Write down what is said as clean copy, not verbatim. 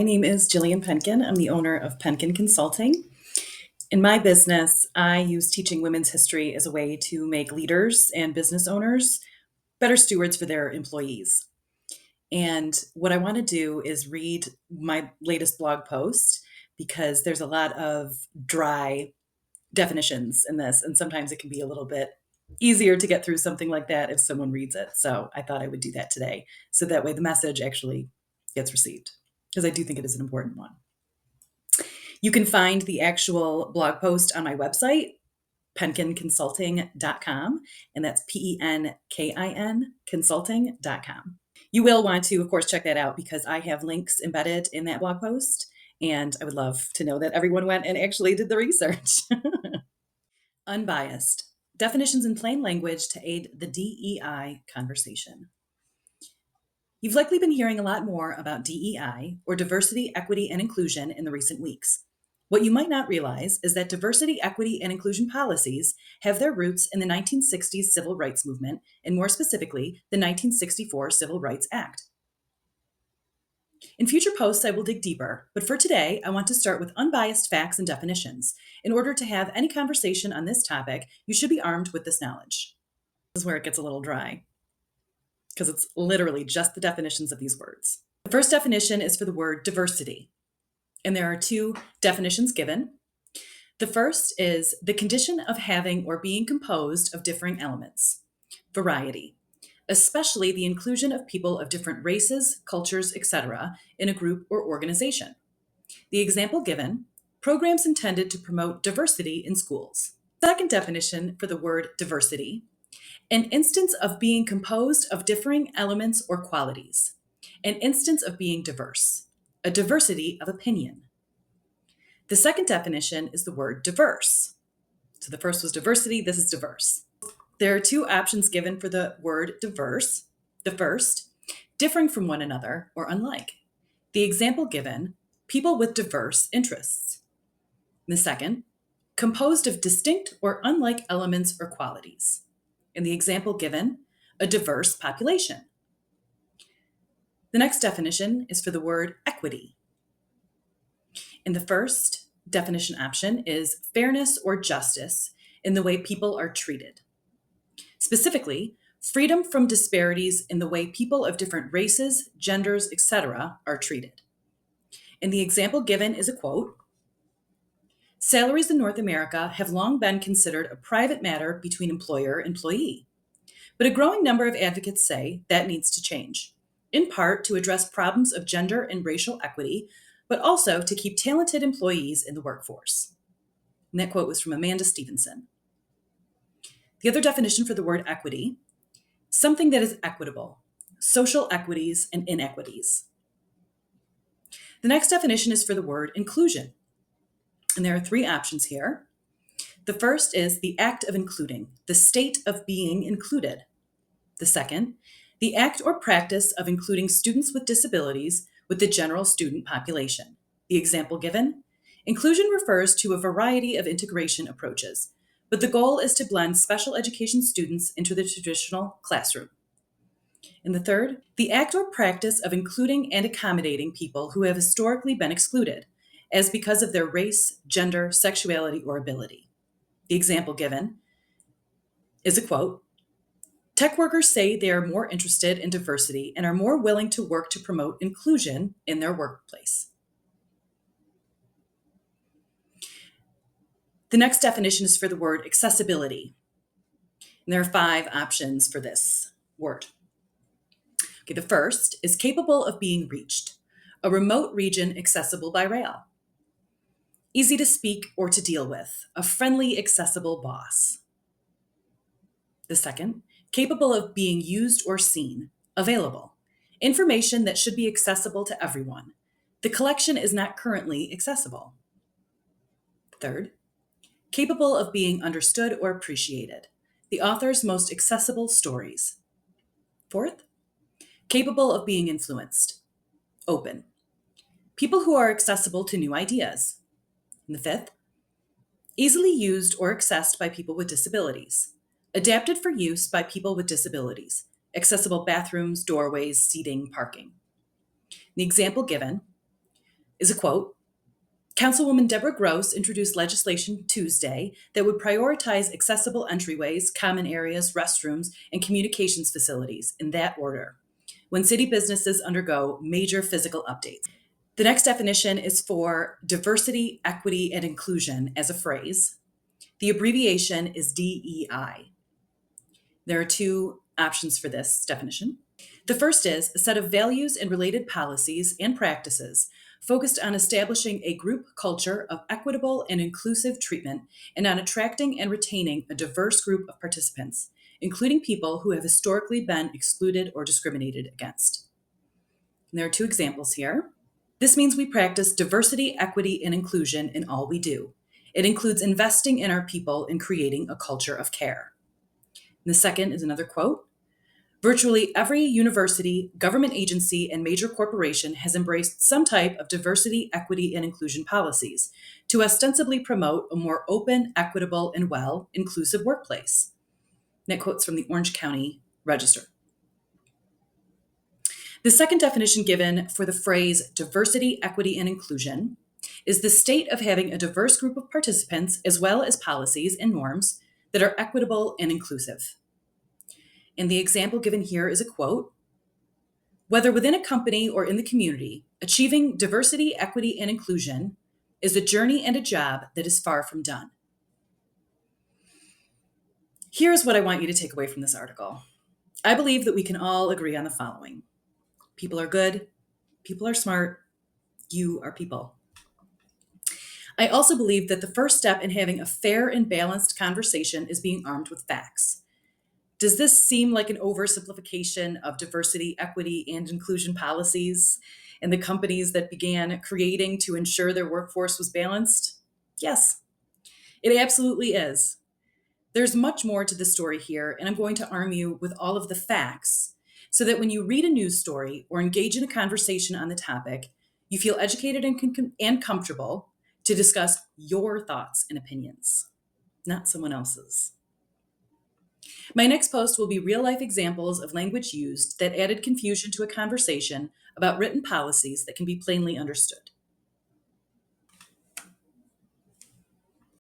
My name is Jillian Penkin. I'm the owner of Penkin Consulting. In my business, I use teaching women's history as a way to make leaders and business owners better stewards for their employees. And what I want to do is read my latest blog post because there's a lot of dry definitions in this, and sometimes it can be a little bit easier to get through something like that if someone reads it. So I thought I would do that today, so that way the message actually gets received, because I do think it is an important one. You can find the actual blog post on my website, penkinconsulting.com, and that's PENKIN consulting.com. You will want to, of course, check that out because I have links embedded in that blog post, and I would love to know that everyone went and actually did the research. Unbiased. Definitions in plain language to aid the DEI conversation. You've likely been hearing a lot more about DEI, or diversity, equity, and inclusion, in the recent weeks. What you might not realize is that diversity, equity, and inclusion policies have their roots in the 1960s civil rights movement, and more specifically, the 1964 Civil Rights Act. In future posts, I will dig deeper, but for today, I want to start with unbiased facts and definitions. In order to have any conversation on this topic, you should be armed with this knowledge. This is where it gets a little dry, because it's literally just the definitions of these words. The first definition is for the word diversity, and there are two definitions given. The first is the condition of having or being composed of differing elements. Variety, especially the inclusion of people of different races, cultures, etc., in a group or organization. The example given, programs intended to promote diversity in schools. Second definition for the word diversity, an instance of being composed of differing elements or qualities. An instance of being diverse, a diversity of opinion. The second definition is the word diverse. So the first was diversity, this is diverse. There are two options given for the word diverse. The first, differing from one another or unlike. The example given, people with diverse interests. The second, composed of distinct or unlike elements or qualities. In the example given, a diverse population. The next definition is for the word equity. In the first definition option is fairness or justice in the way people are treated. Specifically, freedom from disparities in the way people of different races, genders, etc. are treated. And the example given is a quote, "Salaries in North America have long been considered a private matter between employer and employee. But a growing number of advocates say that needs to change, in part to address problems of gender and racial equity, but also to keep talented employees in the workforce." And that quote was from Amanda Stevenson. The other definition for the word equity, something that is equitable, social equities and inequities. The next definition is for the word inclusion. And there are three options here. The first is the act of including, the state of being included. The second, the act or practice of including students with disabilities with the general student population. The example given, inclusion refers to a variety of integration approaches, but the goal is to blend special education students into the traditional classroom. And the third, the act or practice of including and accommodating people who have historically been excluded, as because of their race, gender, sexuality, or ability. The example given is a quote, "Tech workers say they are more interested in diversity and are more willing to work to promote inclusion in their workplace." The next definition is for the word accessibility. And there are five options for this word. Okay, the first is capable of being reached, a remote region accessible by rail. Easy to speak or to deal with, a friendly, accessible boss. The second, capable of being used or seen, available. Information that should be accessible to everyone. The collection is not currently accessible. Third, capable of being understood or appreciated. The author's most accessible stories. Fourth, capable of being influenced. Open. People who are accessible to new ideas. And the fifth, easily used or accessed by people with disabilities. Adapted for use by people with disabilities. Accessible bathrooms, doorways, seating, parking. The example given, is a quote. Councilwoman Deborah Gross introduced legislation Tuesday that would prioritize accessible entryways, common areas, restrooms, and communications facilities in that order when city businesses undergo major physical updates. The next definition is for diversity, equity, and inclusion as a phrase. The abbreviation is DEI. There are two options for this definition. The first is a set of values and related policies and practices focused on establishing a group culture of equitable and inclusive treatment and on attracting and retaining a diverse group of participants, including people who have historically been excluded or discriminated against. And there are two examples here. This means we practice diversity, equity, and inclusion in all we do. It includes investing in our people and creating a culture of care. And the second is another quote. Virtually every university, government agency, and major corporation has embraced some type of diversity, equity, and inclusion policies to ostensibly promote a more open, equitable, and inclusive workplace. And that quote's from the Orange County Register. The second definition given for the phrase diversity, equity, and inclusion is the state of having a diverse group of participants as well as policies and norms that are equitable and inclusive. And the example given here is a quote. Whether within a company or in the community, achieving diversity, equity, and inclusion is a journey and a job that is far from done. Here's what I want you to take away from this article. I believe that we can all agree on the following. People are good. People are smart. You are people. I also believe that the first step in having a fair and balanced conversation is being armed with facts. Does this seem like an oversimplification of diversity, equity, and inclusion policies and the companies that began creating to ensure their workforce was balanced? Yes, it absolutely is. There's much more to the story here, and I'm going to arm you with all of the facts so that when you read a news story or engage in a conversation on the topic, you feel educated and comfortable to discuss your thoughts and opinions, not someone else's. My next post will be real-life examples of language used that added confusion to a conversation about written policies that can be plainly understood.